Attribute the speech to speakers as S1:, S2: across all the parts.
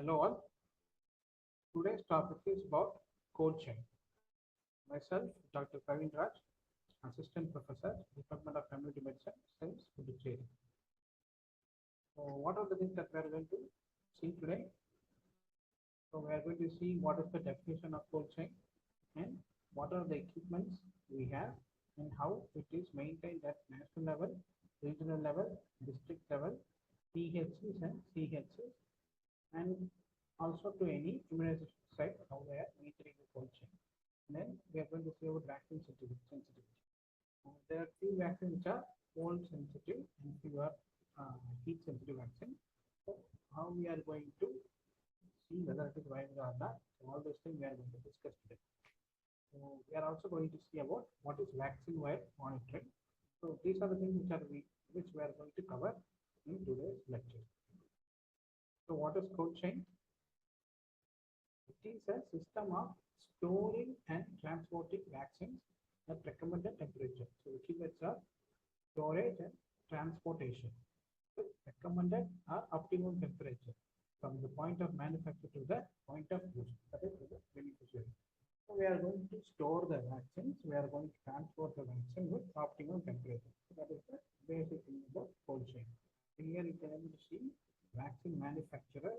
S1: Hello all. Today's topic is about cold chain. Myself, Dr. Pravin, Assistant Professor, Department of Community Medicine, Science, Puducherry. So, what are the things that we are going to see today? So, we are going to see what is the definition of cold chain and what are the equipments we have and how it is maintained at national level, regional level, district level, PHCs and CHCs, and also to any immunization site, how they are maintaining the cold chain. And then we are going to see about vaccine sensitivity. There are few vaccines which are cold sensitive and few are heat sensitive vaccine. So how we are going to see whether it is viable or not. So all those things we are going to discuss today. So we are also going to see about what is vaccine wire monitoring. So these are the things which we are going to cover in today's lecture. So what is cold chain? It is a system of storing and transporting vaccines at recommended temperature. So the keywords are storage and transportation. So recommended or optimum temperature from the point of manufacture to the point of use, that is to the beneficiary. So we are going to store the vaccines, we are going to transport the vaccine with optimum temperature. So that is the basic thing about cold chain. Here you can see vaccine manufacturer.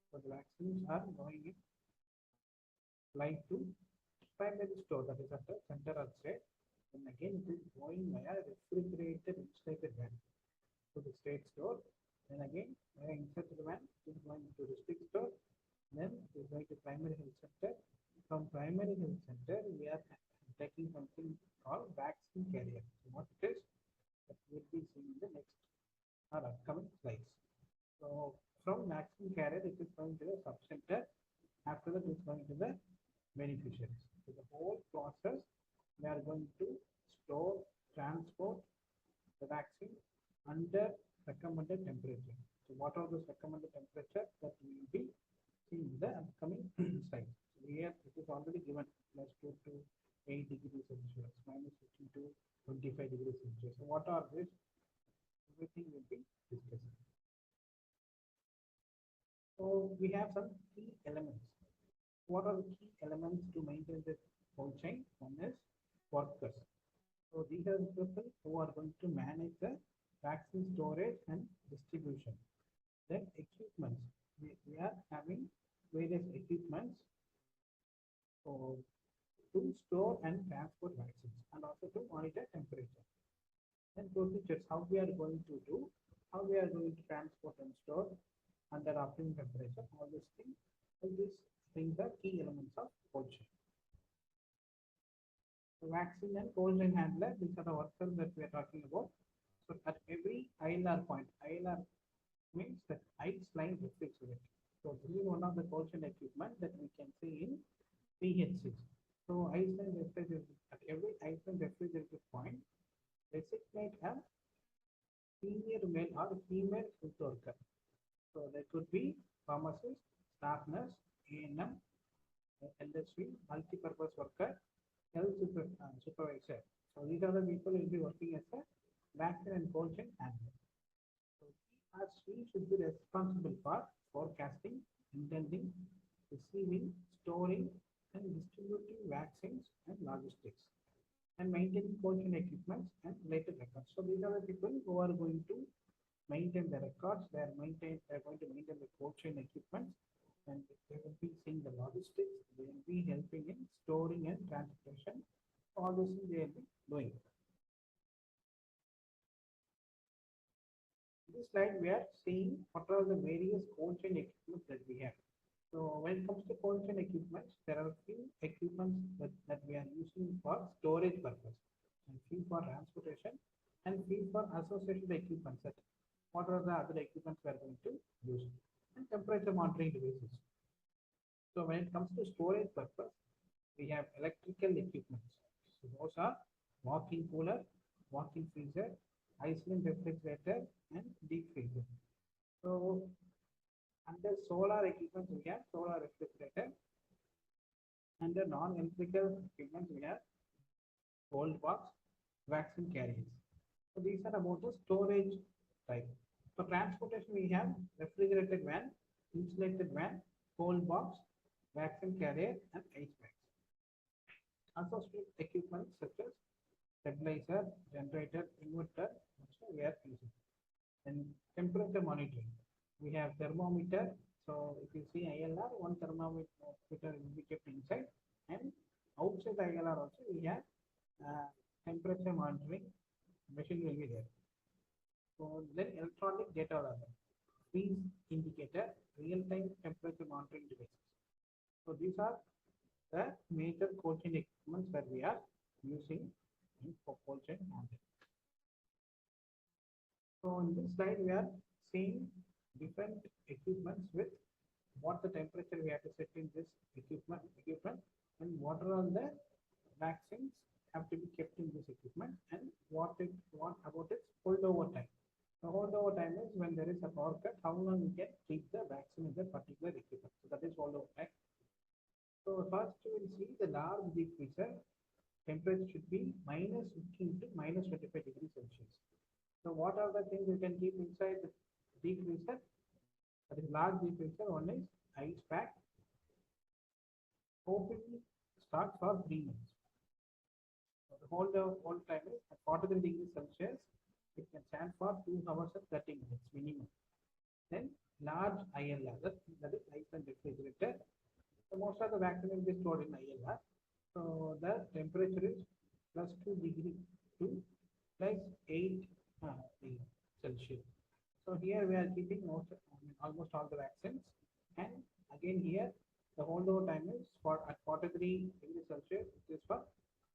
S1: So the vaccines are going in line to primary store, that is at the center of state. And again it is going via refrigerated insulated van to the state store. Then again via insulated van it is going to district store. Then it is going to primary health center. From primary health center we are taking something called vaccine carrier. So what it is, that will be seen in the next or upcoming slides. So from vaccine carrier it is going to the sub center. After that it is going to the beneficiaries. So the whole process we are going to store, transport the vaccine under recommended temperature. So what are those recommended temperature that we will be seeing in the upcoming slides. So here it is already given +2 to 8 degrees Celsius, -15 to 25 degrees Celsius. So what are this? Everything will be discussed. So we have some key elements. What are the key elements to maintain this cold chain? One is workers. So these are the people who are going to manage the vaccine storage and distribution. Then equipments. We are having various equipments so, to store and transport vaccines and also to monitor temperature. Then procedures, how we are going to do, how we are going to transport and store under optimum temperature, all these things are key elements of cold chain. So vaccine and cold chain handler, these are the workers that we are talking about. So at every ILR point, ILR means that ice line refrigerator. So this is one of the cold chain equipment that we can see in PHCs. So ice line refrigerator, at every ice line refrigerator point, designate a senior male or female health worker. So there could be pharmacist, staff nurse, ANM, LSV, multi-purpose worker, health supervisor. So these are the people who will be working as a vaccine and cold chain handler. So he or she should be responsible for forecasting, intending, receiving, storing, and distributing vaccines and logistics, and maintaining cold chain equipments and related records. So these are the people who are going to maintain the records. They are going to maintain the cold chain equipment, and they will be seeing the logistics. They will be helping in storing and transportation. All those things they will be doing. In this slide, we are seeing what are the various cold chain equipment that we have. So when it comes to cold chain equipment, there are few equipments that we are using for storage purpose, and few for transportation, and few for associated equipment set. What are the other equipments we are going to use? And temperature monitoring devices. So when it comes to storage purpose, we have electrical equipments. So those are walk-in cooler, walk-in freezer, ice-line refrigerator, and deep freezer. So under solar equipment, we have solar refrigerator. Under non-electrical equipment, we have cold box, vaccine carriers. So these are about the storage type. For transportation, we have refrigerated van, insulated van, cold box, vacuum carrier, and ice bags. Also, strict equipment such as stabilizer, generator, inverter, also we are using. And temperature monitoring. We have thermometer. So if you see ILR, one thermometer will be kept inside, and outside ILR also we have temperature monitoring machine will be there. So then electronic data logger, freeze indicator, real-time temperature monitoring devices. So these are the major cold chain equipments that we are using in cold chain monitoring. So in this slide, we are seeing different equipments with what the temperature we have to set in this equipment, and what are all the vaccines have to be kept in this equipment, and what about its holdover time. The holdover time is when there is a power cut, how long we can keep the vaccine in the particular equipment. So that is holdover time. So first we will see the large deep freezer temperature should be minus 15 to minus 25 degrees Celsius. So what are the things you can keep inside the deep freezer? That is large deep freezer. One is ice pack. OPV start for 3 months. So the whole time is at 43 degrees Celsius. It can stand for 2 hours and 30 minutes minimum. Then large ILR, that is ice and refrigerator. So most of the vaccine will be stored in ILR. So the temperature is plus 2 degree to plus 8 degrees Celsius. So here we are keeping almost all the vaccines, and again here the holdover time is for at 43 degrees Celsius. It is for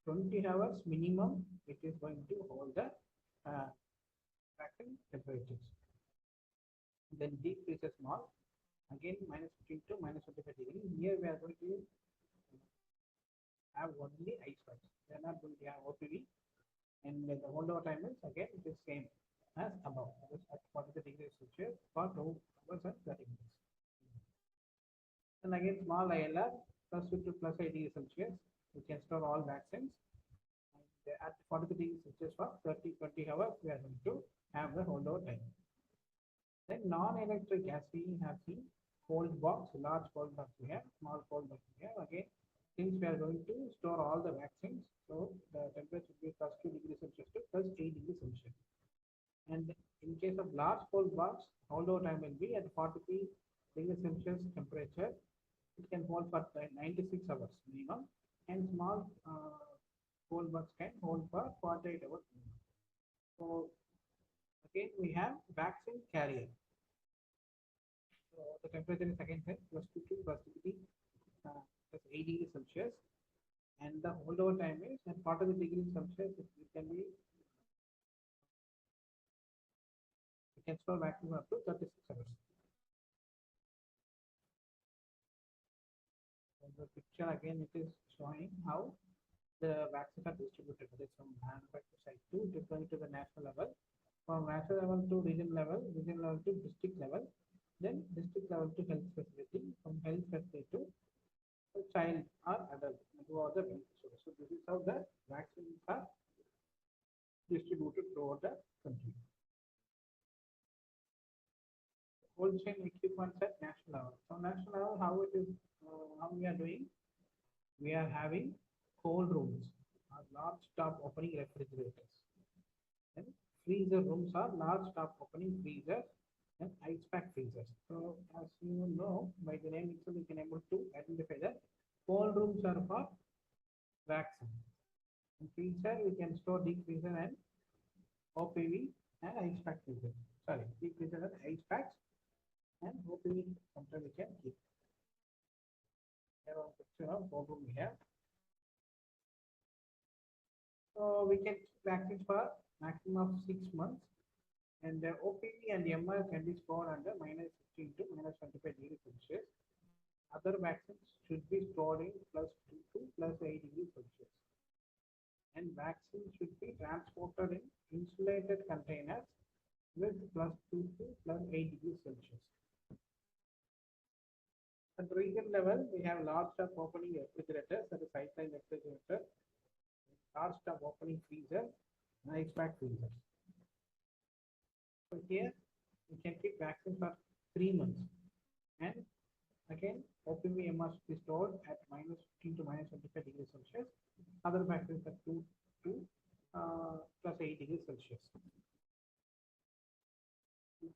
S1: 20 hours minimum. It is going to hold the vaccine temperatures. Then deep freezer small, again minus 15 to minus 25 degrees. Here we are going to have only ice packs. We are not going to have OPV, and the holdover time is again it is same as above. That is at 43 degrees Celsius for 2 hours and 30 minutes. And again small ILR plus 2 to plus 8 degrees Celsius. We can store all vaccines. And at 43 degrees Celsius for 20 hours, we are going to have the holdover time. Then non-electric gas we have seen cold box, large cold box we have, small cold box we have. Again, since we are going to store all the vaccines, so the temperature will be plus 2 degrees Celsius to plus 8 degrees Celsius. And in case of large cold box, holdover time will be at 43 degrees Celsius temperature. It can hold for 96 hours minimum, and small cold box can hold for 48 hours minimum. So again we have vaccine carrier. So the temperature is again set plus 2 to plus 3 plus 8 degrees Celsius, and the holdover time is at 40 degrees Celsius. It can be, you can store vaccine up to 36 hours. And the picture again it is showing how the vaccines are distributed. That is from manufacturer side to different to the national level, from national level to regional level to district level, then district level to health facility, from health facility to child or adult who are the beneficiaries. So this is how the vaccines are distributed throughout the country. Cold chain equipment at national level. So national level, how it is, how we are doing? We are having cold rooms, large top opening refrigerators. And freezer rooms are large top opening freezers and ice pack freezers. So as you know, by the name itself, you can able to identify that cold rooms are for vaccine. In freezer, we can store deep freezer and OPV and ice pack freezer. Sorry, deep freezer and ice packs, and OPV sometimes we can keep. Here are picture of cold room we have. So we can keep vaccines for maximum of 6 months, and the OPV and MR can be stored under minus 15 to minus 25 degrees Celsius. Other vaccines should be stored in plus 2 to plus 8 degrees Celsius. And vaccines should be transported in insulated containers with plus 2 to plus 8 degrees Celsius. At region level, we have large top opening refrigerators, that is ice-line refrigerator, large top opening freezer, and ice pack freezers. So here we can keep vaccine for 3 months. And again, OPVMR should be stored at minus 15 to minus 25 degrees Celsius. Other vaccines at 2 to plus 8 degrees Celsius.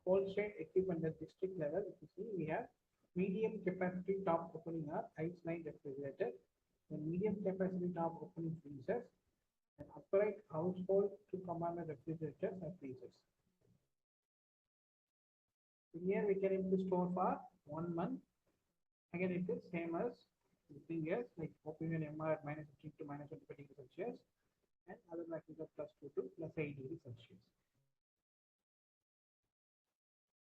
S1: Cold chain equipment at district level, if you see, we have medium capacity top opening are ice line refrigerator, the medium capacity top opening freezers, and upright household to commander refrigerators and freezers. Here we can able to store for 1 month. Again, it is same as thing years like opening MR at minus 15 to minus 25 degrees Celsius, and other vacuums are plus 2 to plus 8 degrees Celsius.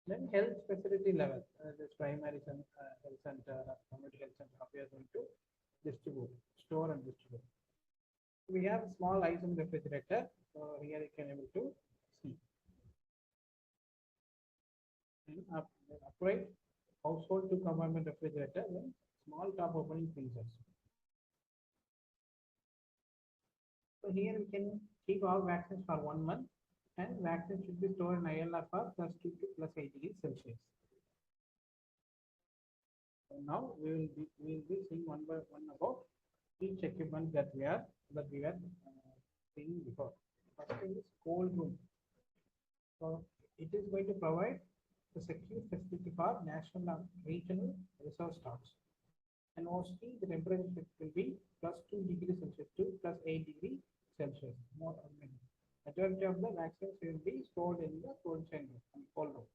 S1: Then health facility level, this primary health center, community health center, we are going to distribute, store and distribute. We have a small item refrigerator, so here you can able to see. And upright household to compartment refrigerator, then small top opening freezers. So here we can keep all vaccines for 1 month, and vaccines should be stored in ILR for plus 2 to plus 8 degrees Celsius. So now we will be seeing one by one about each equipment that we were seeing before. First thing is cold room. So it is going to provide the secure facility for national and regional reserve stocks. And mostly the temperature will be plus 2 degrees Celsius to plus 8 degrees Celsius. More or less. Majority of the vaccines will be stored in the cold chain room, cold room.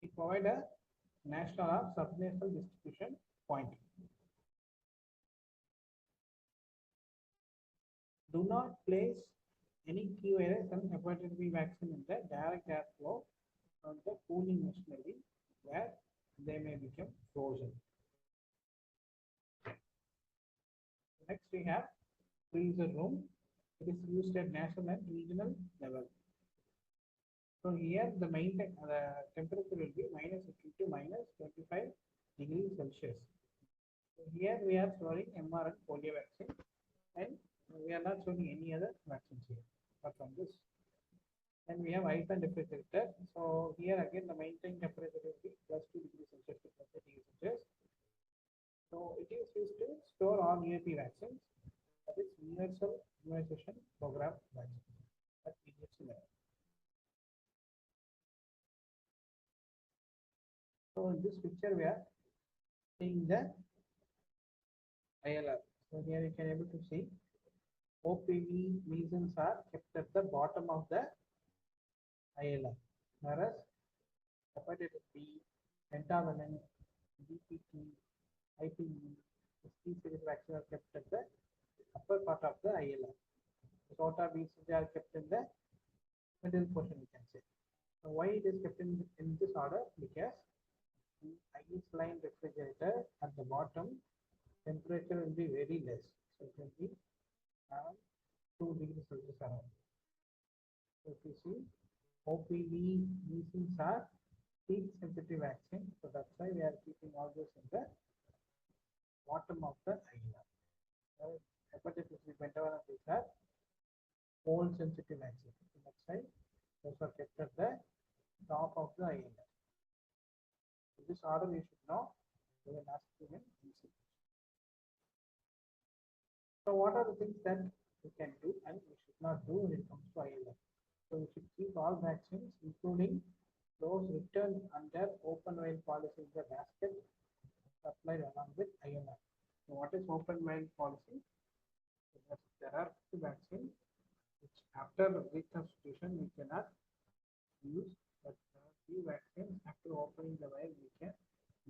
S1: It provides a national or subnational distribution point. Do not place any key virus and hepatitis B vaccine in the direct airflow from the cooling machinery where they may become frozen. Next we have freezer room. It is used at national and regional level. So here the temperature will be minus 15 to minus 25 degrees Celsius. So here we are storing MR and polio vaccine, and we are not showing any other vaccines here apart from this. And we have ice and refrigerator. So here again the maintained temperature will be plus 2 degrees Celsius to plus 8 degrees Celsius. So it is used to store all UAP vaccines, that is universal immunization program vaccines at PHC level. So in this picture we are seeing the ILR. So here you can able to see OPV measles are kept at the bottom of the ILR, whereas hepatitis B, pentavalent, DPT, IPV, C series vaccine are kept at the upper part of the ILR. Rota BCG are kept in the middle portion, you can say. So why it is kept in this order? Because the ice line refrigerator at the bottom, temperature will be very less. So it will be around 2 degrees Celsius around. So if you see, OPV measles are heat sensitive vaccine. So that's why we are keeping all this in the bottom of the ILR. Hepatitis B, pentavalent, these are cold sensitive vaccine. So that's why those are kept at the top of the ILR. This order you should know. We will ask you in MCQ. So what are the things that we can do and we should not do when it comes to ILR? So we should keep all vaccines, including those returned under open vial policy in the basket supplied along with ILR. So what is open vial policy? So there are two vaccines which after reconstitution we cannot use, but few vaccines after opening the vial we can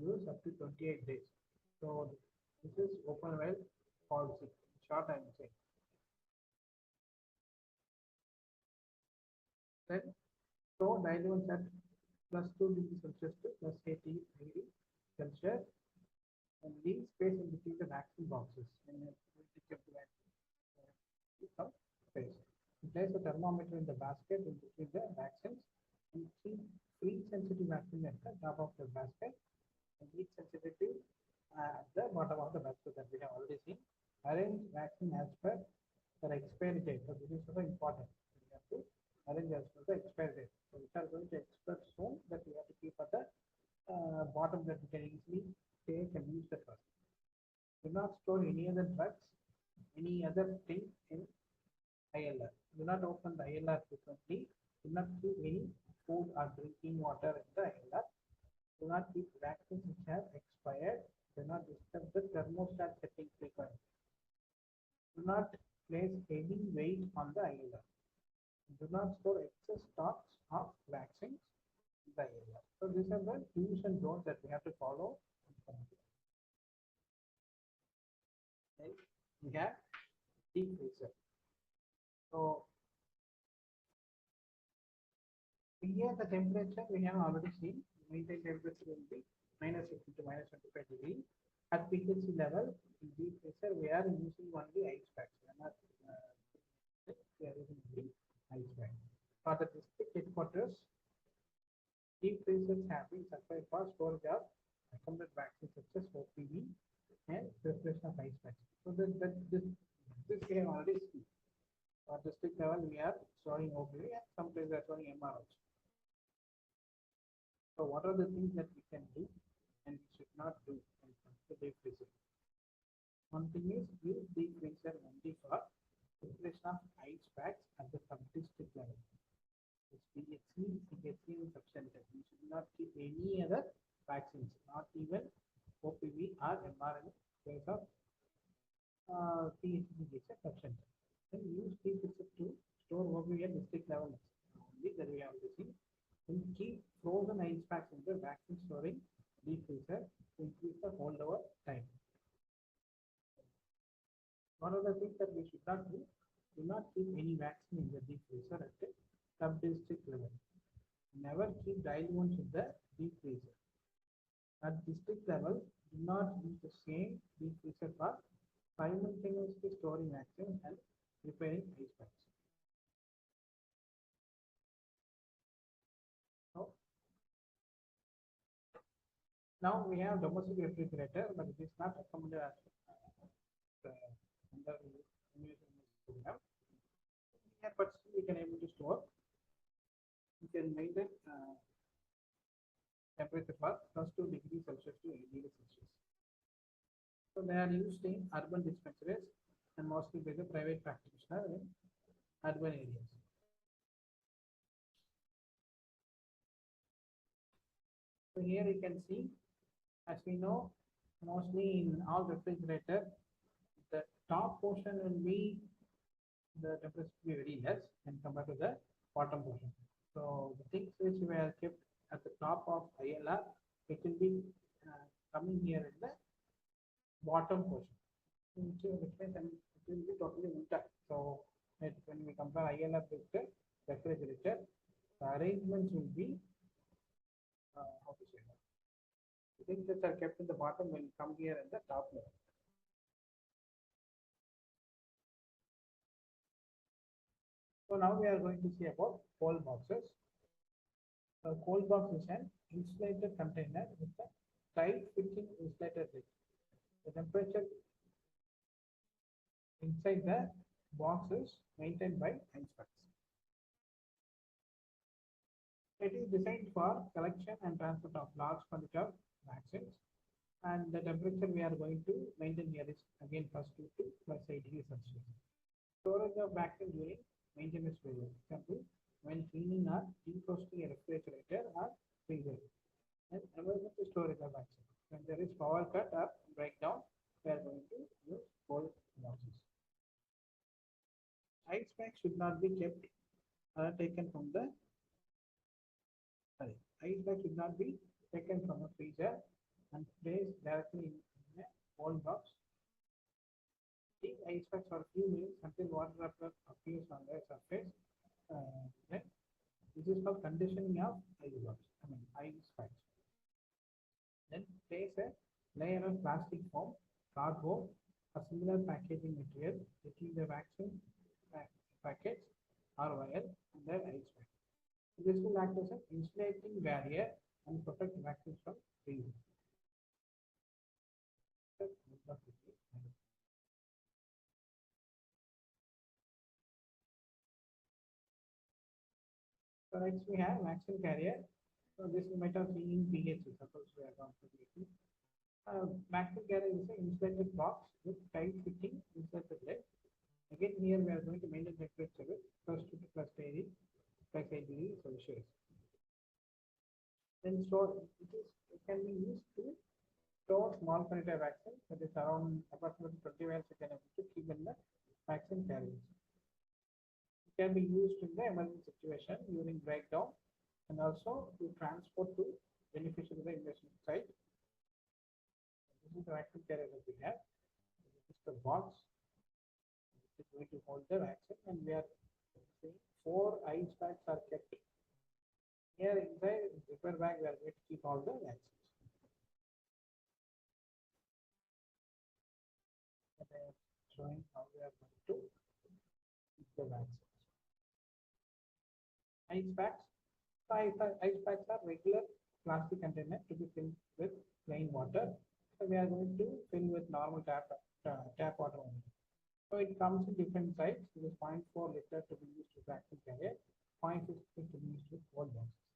S1: use up to 28 days. So this is open vial policy. In short, I am saying. Then so diluents at plus 2 degrees Celsius to plus 80 degrees Celsius, and leave space in between the vaccine boxes. And some space. Place a thermometer in the basket in between the vaccines, and keep heat sensitive vaccine at the top of the basket and heat sensitivity at the bottom of the basket that we have already seen. Arrange vaccine as per the expiry date. So this is also important. We have to arrange as per the expiry date. So which are going to expire soon, that we have to keep at the that we can easily take and use the drug. Do not store any other drugs, any other thing in ILR. Do not open the ILR frequently. Do not keep any food or drinking water in the ILR. Do not keep vaccines which have expired. Do not disturb the thermostat setting frequently. Do not place heavy weight on the ILR. Do not store excess stocks of vaccines in the ILR. So these are the do's and don'ts that we have to follow. Then we have deep freezer. So here the temperature we have already seen. Maintain temperature will be -50 to -25 degrees. At PHC level, in deep freezer we are using only ice packs. We are not we are using only ice packs. For the district headquarters, deep freezers have been supplied for storage of recombinant vaccines such as OPV and preparation of ice packs. So this we have already seen. For district level, we are storing OPV and some places are storing MR also. So what are the things that we can do and we should not do when it comes to deep freezer? One thing is use deep freezer only for preparation of ice packs at the sub-district level. PHC, CHC and subcenter. You should not keep any other vaccines, not even OPV or mRNA case of PHC subcenter. Then use deep freezer to store OPV at district level. Only that we have to see. Then keep frozen ice packs in the vaccine storing deep freezer to increase the holdover time. One of the things that we should not do not keep any vaccine in the deep freezer at the sub-district level. Never keep dialed ones in the deep freezer. At district level, do not use the same deep freezer for simultaneously storing vaccine and preparing ice packs. So, now we have domestic refrigerator, but it is not recommended as under immunization program. Yeah, but still we can able to store. We can maintain temperature for +2 degrees Celsius to 8 degrees Celsius. So they are used in urban dispensaries and mostly by the private practitioner in urban areas. So here you can see, as we know, mostly in all refrigerator, the top portion will be the temperature will be very less and compared to the bottom portion. So the things which were kept at the top of ILR, it will be coming here in the bottom portion. Which means it will be totally intact. So when we compare ILR with the refrigerator, the arrangements will be how to say that? The things that are kept in the bottom will come here in the top level. So now we are going to see about cold boxes. A cold box is an insulated container with a tight fitting insulated lid. The temperature inside the box is maintained by ice packs. It is designed for collection and transport of large quantity of vaccines, and the temperature we are going to maintain here is again +2 to +8 degrees Celsius. Storage of vaccine during maintenance period. Example, when cleaning or defrosting a refrigerator or freezer. And emergency storage of vaccine. When there is power cut or breakdown, we are going to use cold boxes. Ice packs should not be kept taken from the ice pack should not be taken from a freezer and placed directly in a cold box. Keep ice packs for a few minutes until water droplet appears on the surface. Then this is called conditioning of ice packs. Then place a layer of plastic foam, cardboard, or similar packaging material between the vaccine packets or wire and the ice pack. This will act as an insulating barrier and protect vaccines from freezing. So next we have vaccine carrier. So this you might have seen in PH, suppose we are going to PH. Vacuum carrier is an insulated box with tight fitting insulated lid. Again, here we are going to maintain temperature with +2 to +8 degrees Celsius. Then store it can be used to store small quantity of vaccine that is around approximately 20 vials you can able to keep in the vaccine carriers. It can be used in the emergency situation during breakdown and also to transport to beneficiary to the investment site. This is the vaccine carrier that we have. This is the box which is going to hold the vaccine, and we are saying 4 ice packs are kept. Here inside the zipper bag we are going to keep all the vaccines. And I am showing how we are going to keep the vaccines. Ice packs. Ice packs are regular plastic container to be filled with plain water. So we are going to fill with normal tap water only. So it comes in different sizes. It is 0.4 liter to be used with vacuum carrier, 0.6 to be used with cold boxes.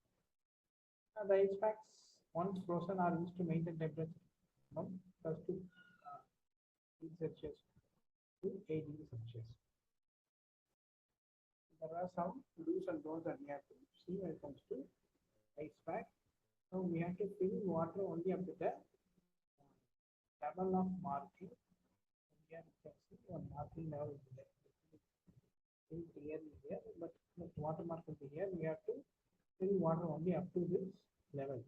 S1: The ice packs, once frozen, are used to maintain temperature from +2 degrees Celsius to 8 degrees Celsius. There are some do's and don'ts that we have to see when it comes to ice pack. So we have to fill water only up to the level of marking. Here you can see one marking level is there. Very clearly here, but the watermark will be here. We have to fill water only up to this level.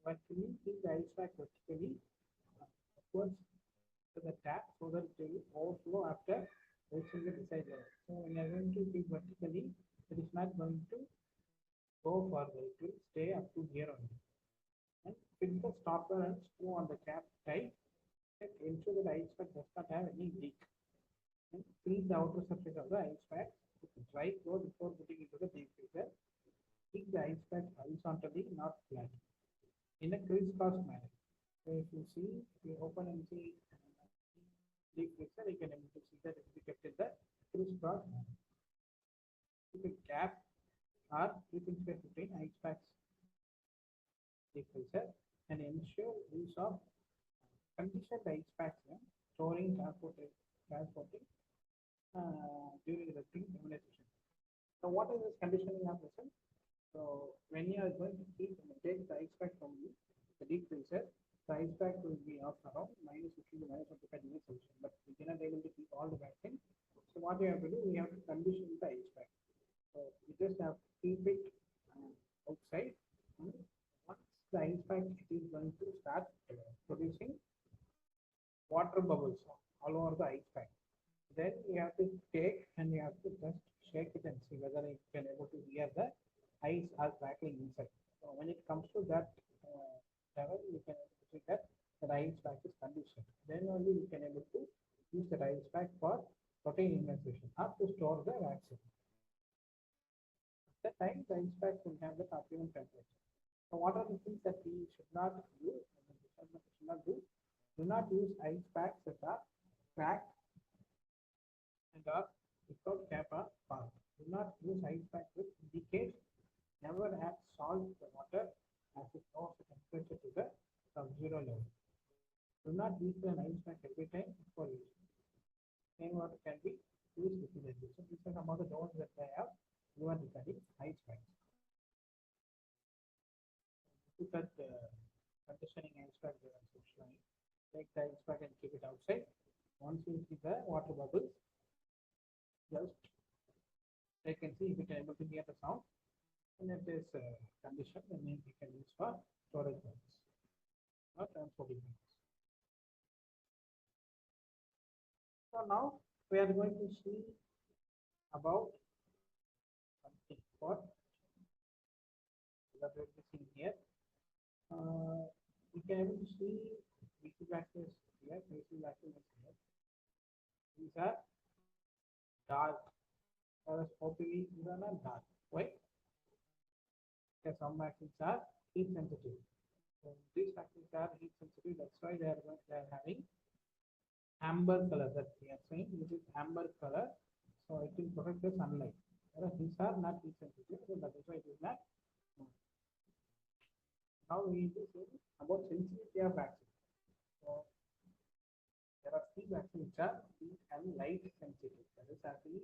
S1: When filling, keep the ice pack vertically upwards to the tap so that it will overflow after reaching the desired level. So when you are going to keep vertically, it is not going to go further. It will stay up to here only. And fix the stopper and screw on the cap tight. Ensure that the ice pack does not have any leak. And clean the outer surface of the ice pack with dry cloth before putting into the deep freezer. Keep the ice pack horizontally, not flat, in a crisscross manner. So if you see, if you open and see deep freezer, you can able to see that it will be kept in the crisscross manner. Keep a cap or 3 inch space between ice packs deep freezer and ensure use of conditioned ice packs when storing, transporting during the immunization. So what is this conditioning of vessel? So when you are going to take the ice pack from the deep freezer, the ice pack will be of around -15 to -25 degrees Celsius. But we cannot able to keep all the vaccine. So what we have to do, we have to condition the ice pack. So we just have to keep it outside. Once the ice pack is going to start producing water bubbles all over the ice pack, then you have to take and you have to just shake it and see whether you can able to hear the ice are crackling inside. So when it comes to that level, you can see that the ice pack is conditioned. Then only you can able to use the ice pack for protein immunization or to store the vaccine. At that time, the ice pack will have the optimum temperature. So what are the things that we should not do? Do not use ice packs that are cracked and are without cap or pump. Do not use ice packs with leakage. Never add salt to the water as it lowers the temperature to the sub-zero level. Do not use an ice pack every time before using. Plain water can be used repeatedly. So these are some of the don'ts that I have given regarding ice packs. Look at conditioning ice pack showing. Take the ice pack and keep it outside. Once you see the water bubbles, just I can see if you can able to hear the sound. And if there is condition, then you can use for storage purposes or transporting purposes. So now we are going to see about something for that we will see here. We can able to see BC vaccines here, BC vaccines here. These are dark, whereas OPV these are not dark. Why? Because some vaccines are heat sensitive. So these vaccines are heat sensitive. That's why they are having amber color. That we are saying this is amber color. So it will protect the sunlight. Whereas these are not heat sensitive. So that is why it is not. Now we will see about sensitivity of vaccine. So there are three vaccines which are heat and light sensitive. That is actually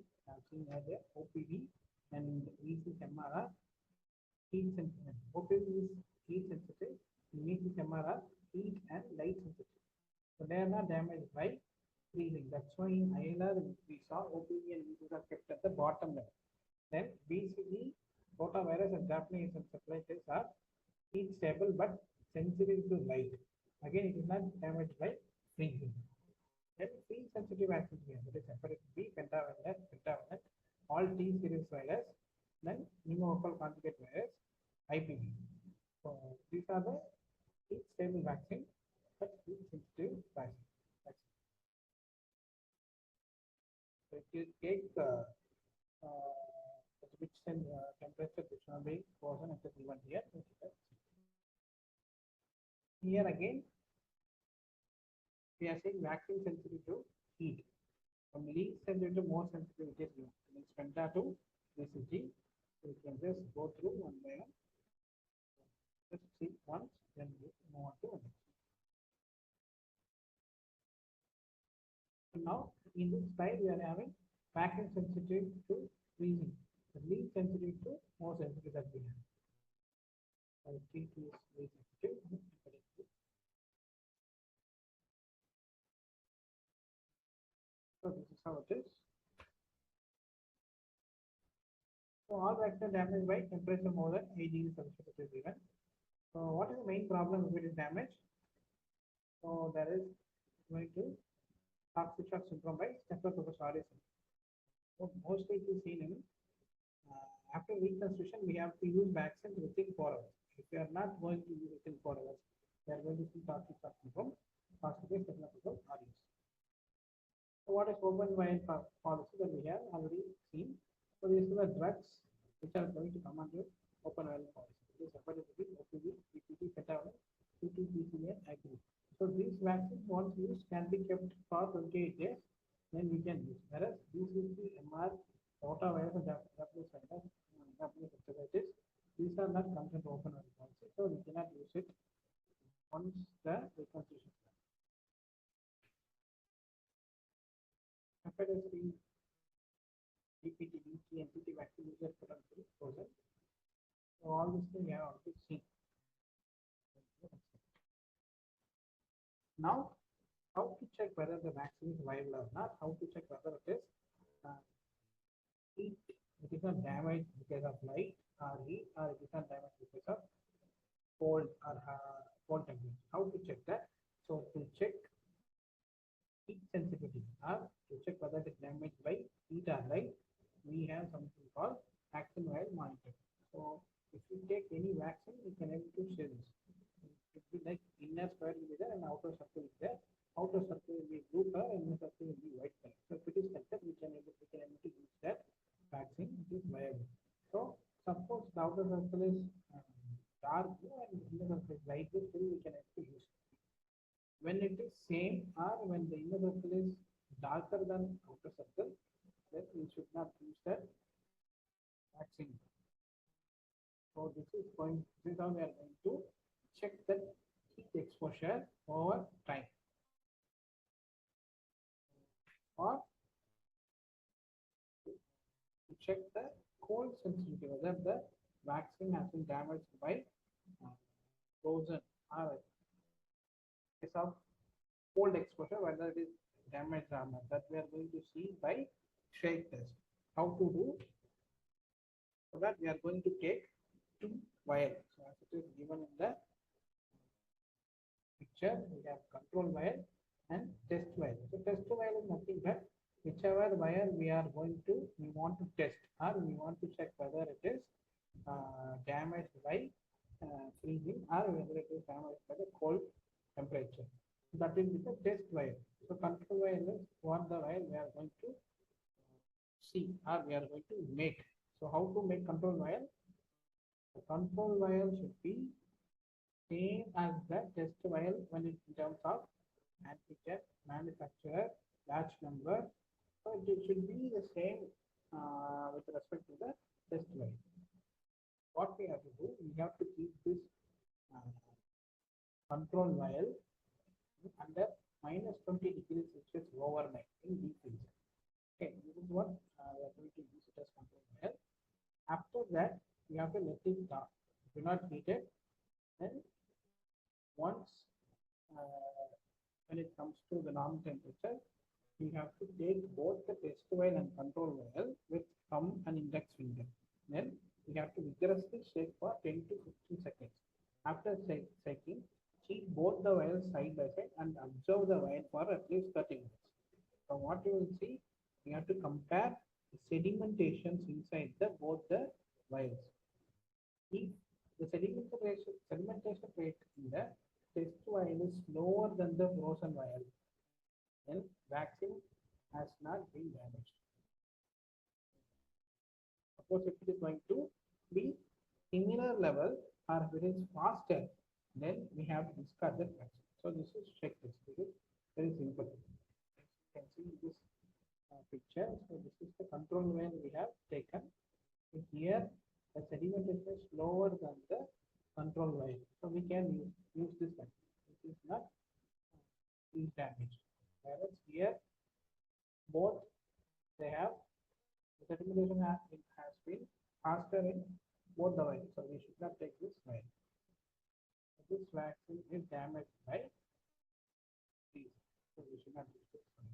S1: seen as a OPV and VCMR heat sensitive. OPV is heat sensitive, VCMR heat and light sensitive. So they are not damaged by freezing. That's why in ILR we saw OPV and VCs are kept at the bottom level. Then BCG, rotavirus and Japanese encephalitis are heat stable but sensitive to light. Again, it is not damaged by freezing. Then freeze sensitive vaccines we have. That is hepatitis B, pentavalent, all T series virus, then pneumococcal conjugate virus, IPV. So these are the heat stable vaccine but heat sensitive vaccine. So if you take which temperature which will be frozen at the given here. Here again, we are saying vaccine sensitive to heat. From least sensitive to more sensitive, it is given. It's penta to BCG. So we can just go through one by one. Just see once, then we move on to one. So now in this slide we are having vaccine sensitive to freezing. The least sensitive to more sensitive that we have. So T2 is very sensitive. So this is how it is. So all vaccines damaged by temperature more than 8 degrees Celsius is given. So what is the main problem if it is damaged? So there is going to toxic shock syndrome by Staphylococcus aureus. So mostly it is seen in after reconstruction we have to use vaccines within 4 hours. If we are not going to use within 4 hours, we are going to see toxic shock syndrome, Staphylococcus aureus. So what is open vial policy that we have already seen? So these are the drugs which are going to come under open vial policy. This is hepatitis B, OPV, BCG, pentavalent, T2, BCG, and IPV. So these vaccines once used can be kept for 28 days, then we can use. Whereas BCG, MR, rotavirus, and Japanese hepatitis, these are not content open vial policy, so we cannot use it once the reconstruction is done. Hepatitis B, DPT, DT, and PT vaccine is potentially frozen. So all these things we have already seen. Now, how to check whether the vaccine is viable or not? How to check whether it is heat, it is not damaged because of light or heat, or it is not damaged because of cold or cold temperature. How to check that? So to check heat sensitivity or to check whether it is damaged by heat or light, we have something called vaccine vial monitor. So if you take any vaccine, you can able to say this. It will be like inner square will be there and outer circle is there. Outer circle will be blue color and inner circle will be white color. So if it is connected, we can able to use that vaccine which is viable. So suppose the outer circle is dark blue and the inner circle is light blue, still we can able to use it. When it is same or when the inner circle is darker than outer circle, then we should not use that vaccine. So this is how we are going to check the heat exposure over time. Or to check the cold sensitivity, whether the vaccine has been damaged by frozen or case of cold exposure, whether it is damaged or not. That we are going to see by shake test. How to do? So that we are going to take 2 vials. So as it is given in the picture, we have control vial and test vial. So test vial is nothing but whichever vial we want to test or we want to check whether it is damaged by freezing or whether it is damaged by the cold temperature. That will be the test vial. So control vial is what the vial we are going to see or we are going to make. So how to make control vial? The control vial should be same as the test vial when it in terms of antigen, manufacturer, batch number. So it should be the same with respect to the test vial. What we have to do, we have to keep this uh, control while under minus 20 degrees Celsius overnight in deep freezer. Okay, this is what we are going to use it as control while. After that, we have to let it down. Do not heat it. Then once uh, when it comes to the normal temperature, we have to take both the test while and control while with thumb and index finger. Then we have to vigorously shake for 10 to 15 seconds. After shaking, keep both the vials side by side and observe the vial for at least 30 minutes. From what you will see, we have to compare the sedimentations inside the both the vials. If the sedimentation rate in the test vial is lower than the frozen vial, then vaccine has not been damaged. Suppose if it is going to be similar level or if it is faster, then we have to discard that vaccine. So this is checklist. This is very simple. You can see this picture. So this is the control when we have taken. Here the sedimentation is lower than the control line. So we can use this one. This is not damaged. Whereas here both they have the sedimentation has been faster in both the ways. So we should not take this way. This vaccine is damaged by these. So we should not use this one.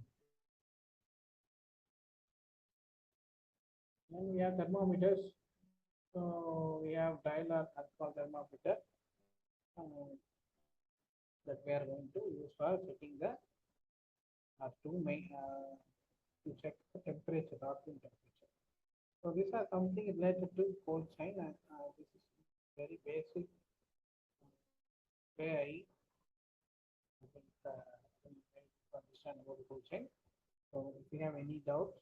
S1: Then we have thermometers. So we have dial or alcohol thermometer that we are going to use for checking the to check the temperature, optimum temperature. So these are something related to cold chain, and this is very basic way I think understand about the cold chain. So if you have any doubt,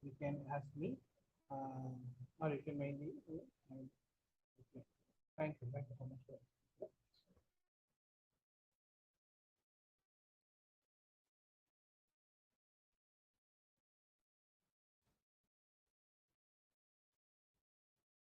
S1: you can ask me, or you can maybe